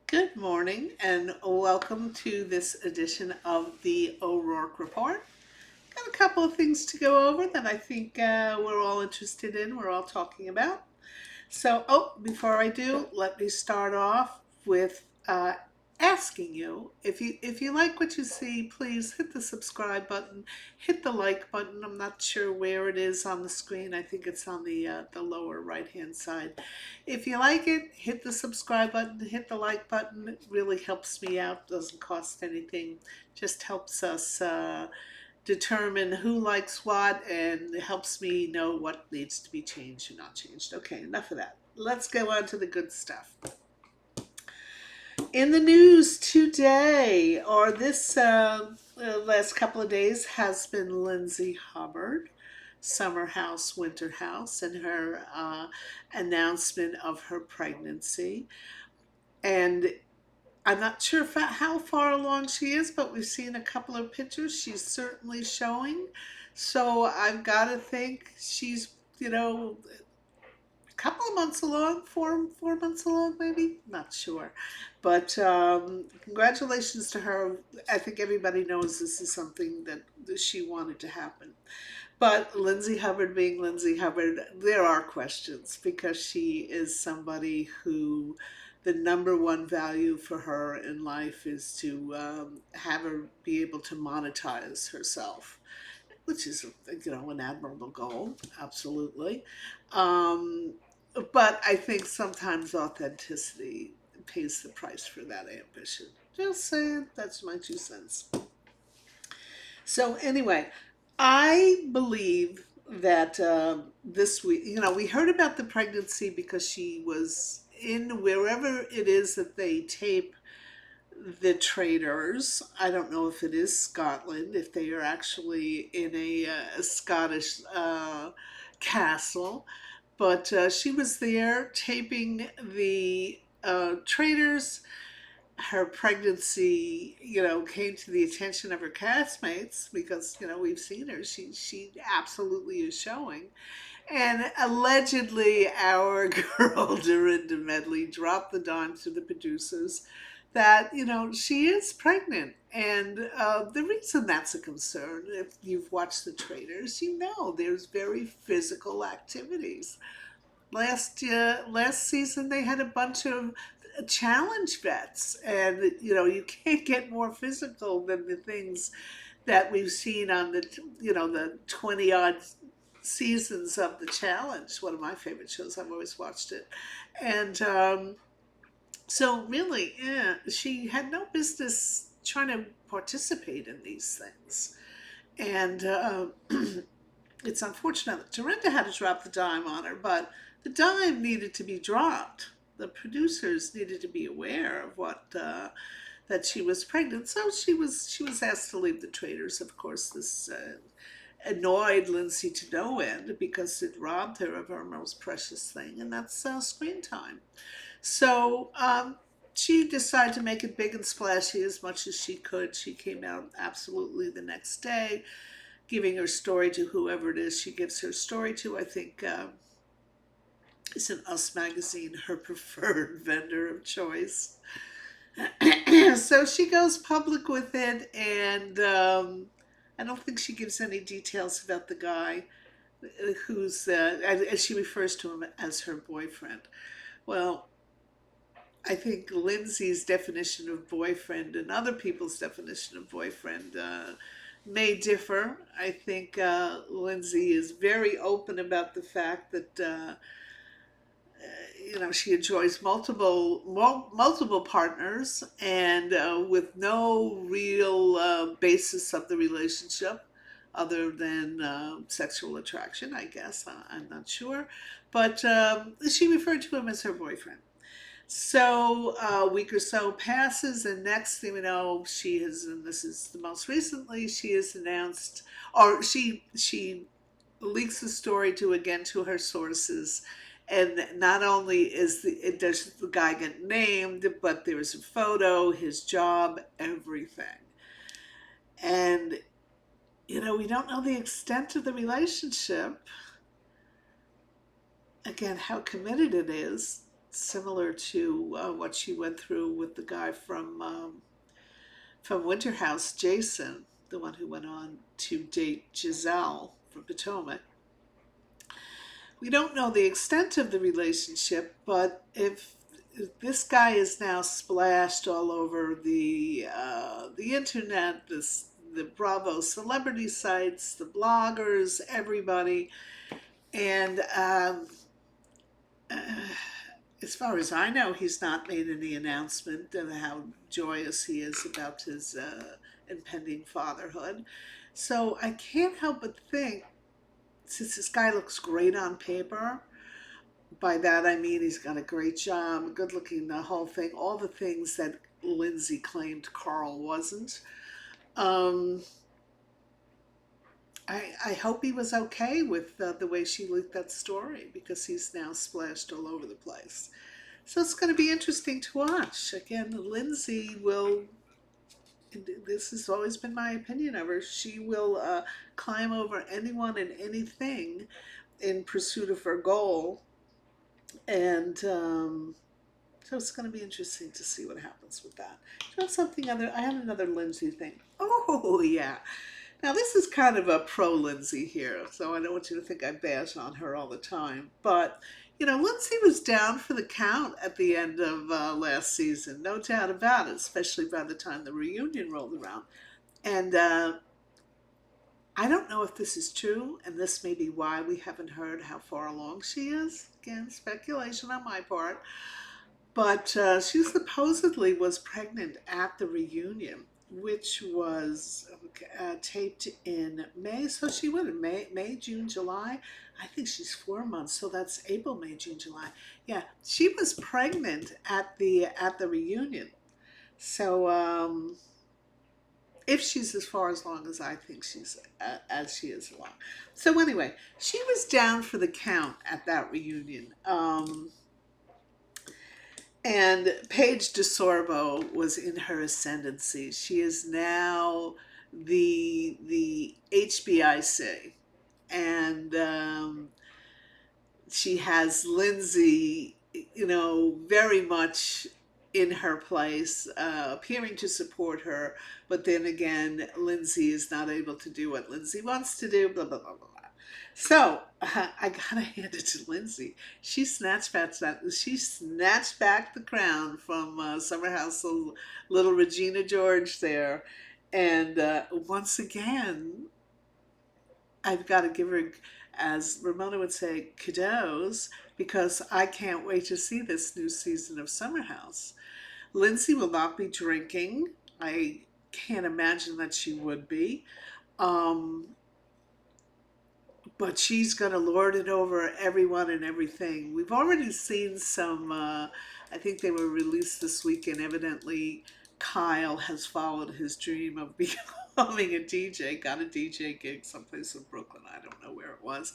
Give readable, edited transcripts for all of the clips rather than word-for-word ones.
Good morning and welcome to this edition of the O'Rourke Report. Got a couple of things to go over that I think we're all interested in, we're all talking about. Before I do, let me start off with asking you if you like what you see, please hit the subscribe button, hit the like button. I'm not sure where it is on the screen. I think it's on the lower right hand side. If you like it, hit the subscribe button, hit the like button. It really helps me out. Doesn't cost anything. Just helps us. Determine who likes what and helps me know what needs to be changed or not changed. Okay, enough of that. Let's go on to the good stuff. In the news today, or this last couple of days, has been Lindsay Hubbard, summer house, winter house, and her announcement of her pregnancy. And I'm not sure how far along she is, but we've seen a couple of pictures. She's certainly showing. So I've got to think she's, a couple of months along, four months along, maybe. Not sure, but congratulations to her. I think everybody knows this is something that she wanted to happen. But Lindsay Hubbard being Lindsay Hubbard, there are questions because she is somebody who the number one value for her in life is to have her be able to monetize herself, which is an admirable goal, absolutely. Um, but I think sometimes authenticity pays the price for that ambition. Just saying, that's my 2 cents. So anyway, I believe that this week, we heard about the pregnancy because she was in wherever it is that they tape the Traitors. I don't know if it is Scotland, if they are actually in a Scottish castle, but she was there taping the Traitors. Her pregnancy, came to the attention of her castmates because we've seen her. She absolutely is showing. And allegedly, our girl Dorinda Medley dropped the dime to the producers that she is pregnant. And the reason that's a concern, if you've watched The Traitors, there's very physical activities. Last season they had a bunch of challenge vets, and you can't get more physical than the things that we've seen on the 20 odd seasons of the challenge. One of my favorite shows. I've always watched it. And so really, yeah, she had no business trying to participate in these things. And it's unfortunate that Dorinda had to drop the dime on her, but the dime needed to be dropped. The producers needed to be aware of what that she was pregnant. So she was asked to leave the Traitors. Of course, this annoyed Lindsay to no end because it robbed her of her most precious thing, and that's screen time. So she decided to make it big and splashy as much as she could. She came out absolutely the next day, giving her story to whoever it is she gives her story to. I think it's in Us Magazine, her preferred vendor of choice. So she goes public with it, and I don't think she gives any details about the guy who's, as she refers to him as her boyfriend. Well, I think Lindsay's definition of boyfriend and other people's definition of boyfriend may differ. I think Lindsay is very open about the fact that she enjoys multiple partners, and with no real basis of the relationship other than sexual attraction, I guess. I'm not sure, but she referred to him as her boyfriend. So a week or so passes, and next thing we know, she has, and this is the most recently, she has announced, or she leaks the story to her sources, and not only does the guy get named, but there's a photo, his job, everything, and we don't know the extent of the relationship. Again, how committed it is. similar to what she went through with the guy from Winter House, Jason, the one who went on to date Giselle from Potomac. We don't know the extent of the relationship, but if this guy is now splashed all over the internet, the Bravo celebrity sites, the bloggers, everybody, and uh, as far as I know, he's not made any announcement of how joyous he is about his impending fatherhood. So I can't help but think, since this guy looks great on paper, by that I mean he's got a great job, good looking, the whole thing, all the things that Lindsay claimed Carl wasn't. Um, I hope he was okay with the way she leaked that story, because he's now splashed all over the place. So it's going to be interesting to watch. Again, Lindsay will, this has always been my opinion of her, she will climb over anyone and anything in pursuit of her goal. And so it's going to be interesting to see what happens with that. Do you have something other? I had another Lindsay thing. Oh, yeah. Now, this is kind of a pro Lindsay here, so I don't want you to think I bash on her all the time. But, Lindsay was down for the count at the end of last season, no doubt about it, especially by the time the reunion rolled around. And I don't know if this is true, and this may be why we haven't heard how far along she is. Again, speculation on my part. But she supposedly was pregnant at the reunion, which was taped in May. So she went in May, June, July. I think she's 4 months, so that's April, May, June, July. Yeah, she was pregnant at the reunion. So if she's as far as long as I think she's as she is long. So anyway, she was down for the count at that reunion. And Paige DeSorbo was in her ascendancy. She is now the HBIC, and she has Lindsay, very much in her place, appearing to support her. But then again, Lindsay is not able to do what Lindsay wants to do. Blah blah blah blah. So I gotta hand it to Lindsay. She snatched back the crown from Summer House, little Regina George there, and once again, I've got to give her, as Ramona would say, kudos, because I can't wait to see this new season of Summer House. Lindsay will not be drinking. I can't imagine that she would be. Um, but she's going to lord it over everyone and everything. We've already seen some, I think they were released this weekend. Evidently, Kyle has followed his dream of becoming a DJ, got a DJ gig someplace in Brooklyn. I don't know where it was.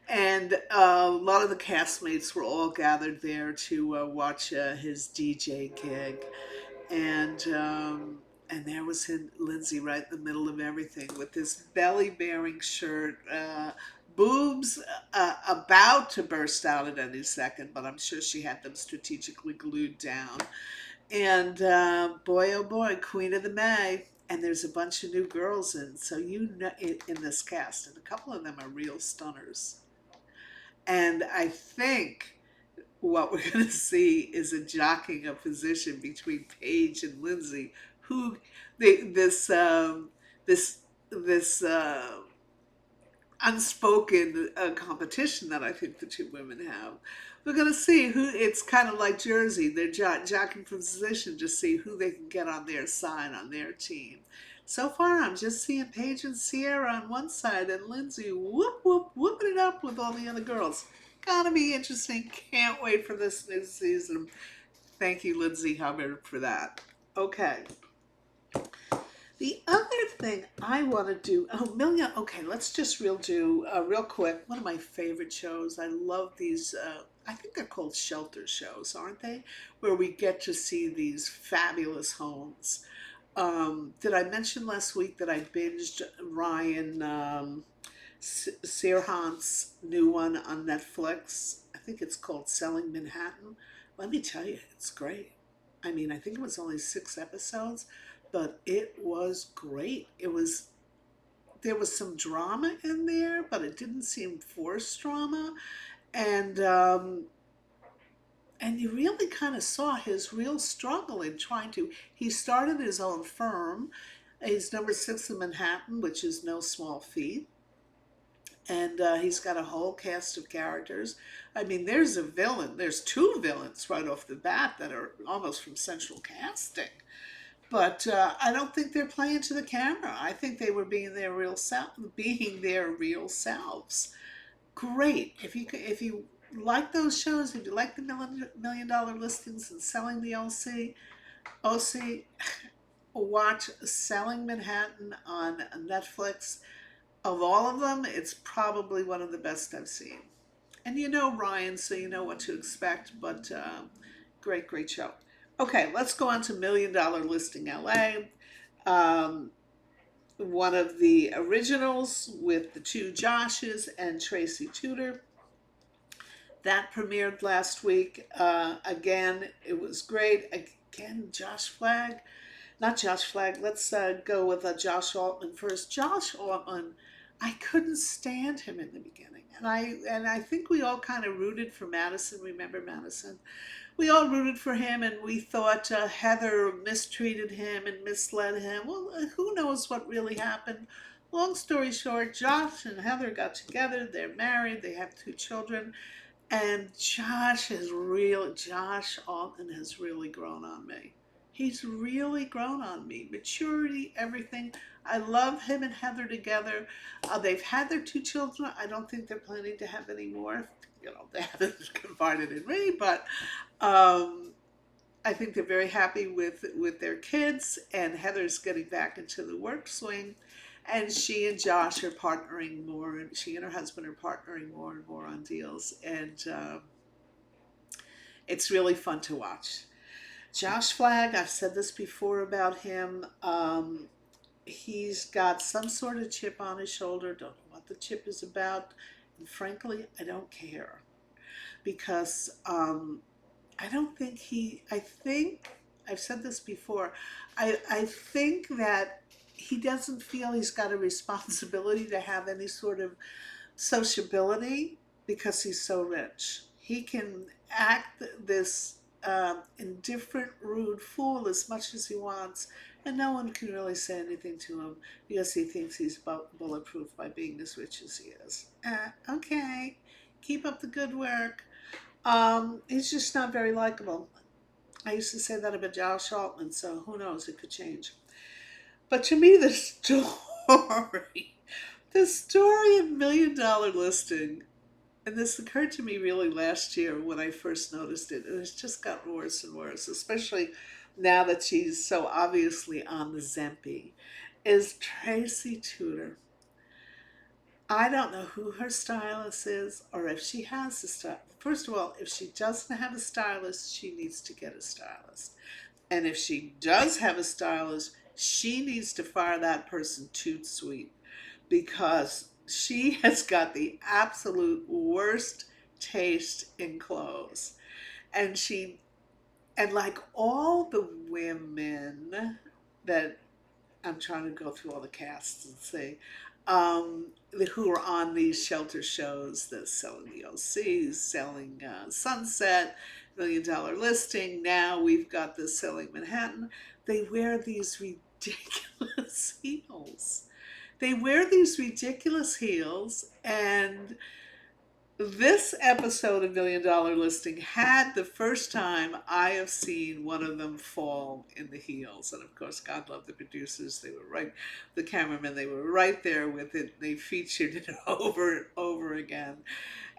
And a lot of the castmates were all gathered there to watch his DJ gig. And there was Lindsay right in the middle of everything with this belly-bearing shirt, boobs about to burst out at any second, but I'm sure she had them strategically glued down. And boy, oh boy, Queen of the May. And there's a bunch of new girls so in this cast, and a couple of them are real stunners. And I think what we're going to see is a jockeying of position between Paige and Lindsay, who this this this unspoken competition that I think the two women have. We're going to see who. It's kind of like Jersey. They're jockeying for position to see who they can get on their side, on their team. So far, I'm just seeing Paige and Sierra on one side, and Lindsay whooping it up with all the other girls. Gonna be interesting. Can't wait for this new season. Thank you, Lindsay Hubbard, for that. Okay. The other thing I want to do, okay, let's just do real quick. One of my favorite shows. I love these. I think they're called shelter shows, aren't they? Where we get to see these fabulous homes. Did I mention last week that I binged Ryan Serhant's new one on Netflix? I think it's called Selling Manhattan. Let me tell you, it's great. I mean, I think it was only 6 episodes, but it was great. There was some drama in there, but it didn't seem forced drama, and and you really kind of saw his real struggle in trying to. He started his own firm. He's number 6 in Manhattan, which is no small feat. And he's got a whole cast of characters. I mean, there's a villain. There's 2 villains right off the bat that are almost from central casting. But I don't think they're playing to the camera. I think they were being their real selves. Great. If you like those shows, if you like the million dollar listings and selling the OC, watch Selling Manhattan on Netflix. Of all of them, it's probably one of the best I've seen. And you know Ryan, so you know what to expect, but great, great show. Okay, let's go on to Million Dollar Listing LA. Um, One of the originals with the 2 Joshes and Tracy Tudor. That premiered last week. Again, it was great. Again, Josh Flagg. Not Josh Flagg. Let's go with Josh Altman first. Josh Altman, I couldn't stand him in the beginning, and I think we all kind of rooted for Madison. Remember Madison? We all rooted for him, and we thought Heather mistreated him and misled him. Well, who knows what really happened? Long story short, Josh and Heather got together. They're married. They have 2 children. And Josh Altman has really grown on me. He's really grown on me. Maturity, everything. I love him and Heather together. They've had their 2 children. I don't think they're planning to have any more. You know, they haven't confided in me, but um, I think they're very happy with their kids. And Heather's getting back into the work swing. And she and Josh are partnering more, and she and her husband are partnering more and more on deals. And it's really fun to watch. Josh Flagg, I've said this before about him. He's got some sort of chip on his shoulder. Don't know what the chip is about. And frankly, I don't care. Because I don't think I think, I've said this before, I think that he doesn't feel he's got a responsibility to have any sort of sociability because he's so rich. He can act this indifferent, rude fool as much as he wants, and no one can really say anything to him because he thinks he's bulletproof by being as rich as he is. Okay, keep up the good work. He's just not very likable. I used to say that about Josh Altman, so who knows, it could change. But to me, the story of Million Dollar Listing, and this occurred to me really last year when I first noticed it, and it's just gotten worse and worse, especially now that she's so obviously on the Zempi, is Tracy Tudor. I don't know who her stylist is or if she has a stylist. First of all, if she doesn't have a stylist, she needs to get a stylist. And if she does have a stylist, she needs to fire that person toot sweet because she has got the absolute worst taste in clothes. And like all the women that I'm trying to go through all the casts and see who are on these shelter shows, the selling the OCs, selling Sunset, Million Dollar Listing. Now we've got the Selling Manhattan. They wear these ridiculous heels. They wear these ridiculous heels, and this episode of Million Dollar Listing had the first time I have seen one of them fall in the heels. And of course, God love the producers. They were right, the cameramen, they were right there with it. They featured it over and over again.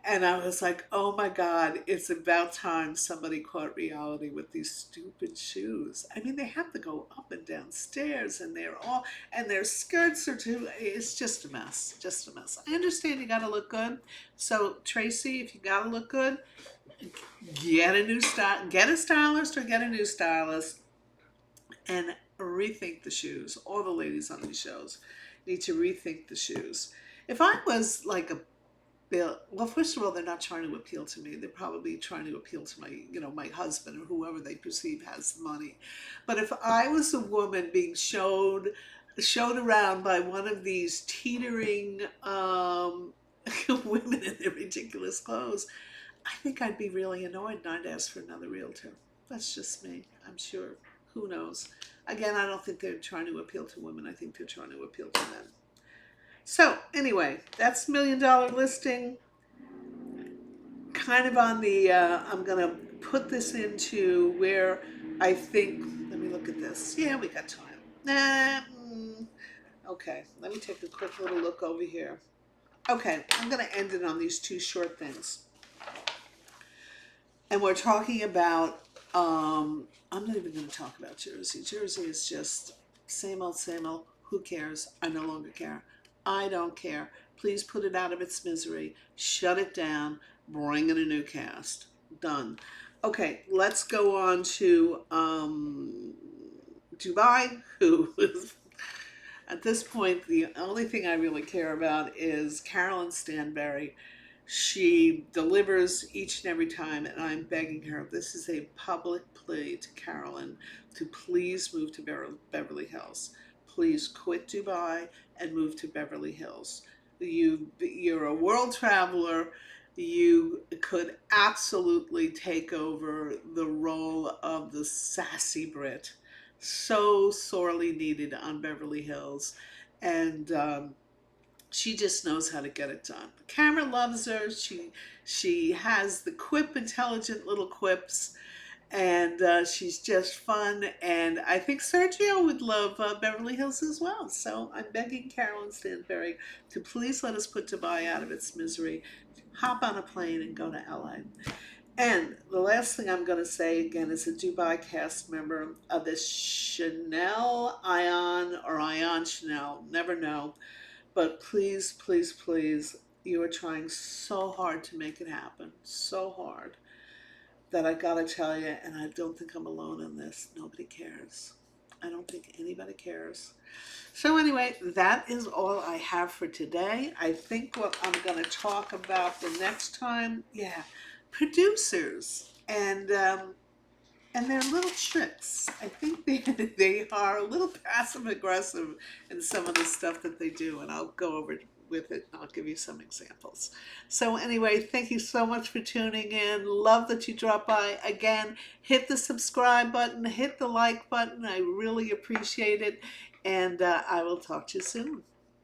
And I was like, oh my God, it's about time somebody caught reality with these stupid shoes. I mean, they have to go up and down stairs, and and their skirts are too, it's just a mess, just a mess. I understand you gotta look good. So Tracy, if you gotta look good, get a stylist or get a new stylist and rethink the shoes. All the ladies on these shows need to rethink the shoes. If I was like a well, first of all, they're not trying to appeal to me. They're probably trying to appeal to my husband or whoever they perceive has the money. But if I was a woman being showed around by one of these teetering women in their ridiculous clothes, I think I'd be really annoyed and I'd ask for another realtor. That's just me. I'm sure. Who knows? Again, I don't think they're trying to appeal to women. I think they're trying to appeal to men. So anyway, that's $1 million listing. Kind of on the, I'm going to put this into where I think, let me look at this. Yeah, we got time. Okay, let me take a quick little look over here. Okay, I'm going to end it on these two short things. And we're talking about, I'm not even going to talk about Jersey. Jersey is just same old, same old. Who cares? I no longer care. I don't care. Please put it out of its misery. Shut it down. Bring in a new cast. Done. Okay, let's go on to Dubai, who is at this point, the only thing I really care about is Carolyn Stanberry. She delivers each and every time, and I'm begging her. This is a public plea to Carolyn to please move to Beverly Hills. Please quit Dubai and move to Beverly Hills. You're a world traveler. You could absolutely take over the role of the sassy Brit, so sorely needed on Beverly Hills. And she just knows how to get it done. The camera loves her. She has the intelligent little quips, and she's just fun. And I think Sergio would love Beverly Hills as well. So I'm begging Carolyn Stanberry to please let us put Dubai out of its misery. Hop on a plane and go to LA. And the last thing I'm going to say again is a Dubai cast member of this Chanel Ion or Ion Chanel, never know. But please, please, please, you are trying so hard to make it happen, so hard, that I gotta tell you, and I don't think I'm alone in this, nobody cares. I don't think anybody cares. So anyway, that is all I have for today. I think what I'm going to talk about the next time, yeah, producers and their little tricks. I think they are a little passive aggressive in some of the stuff that they do, and I'll go over with it and I'll give you some examples. So anyway, thank you so much for tuning in. Love that you dropped by. Again, hit the subscribe button, hit the like button. I really appreciate it, and I will talk to you soon.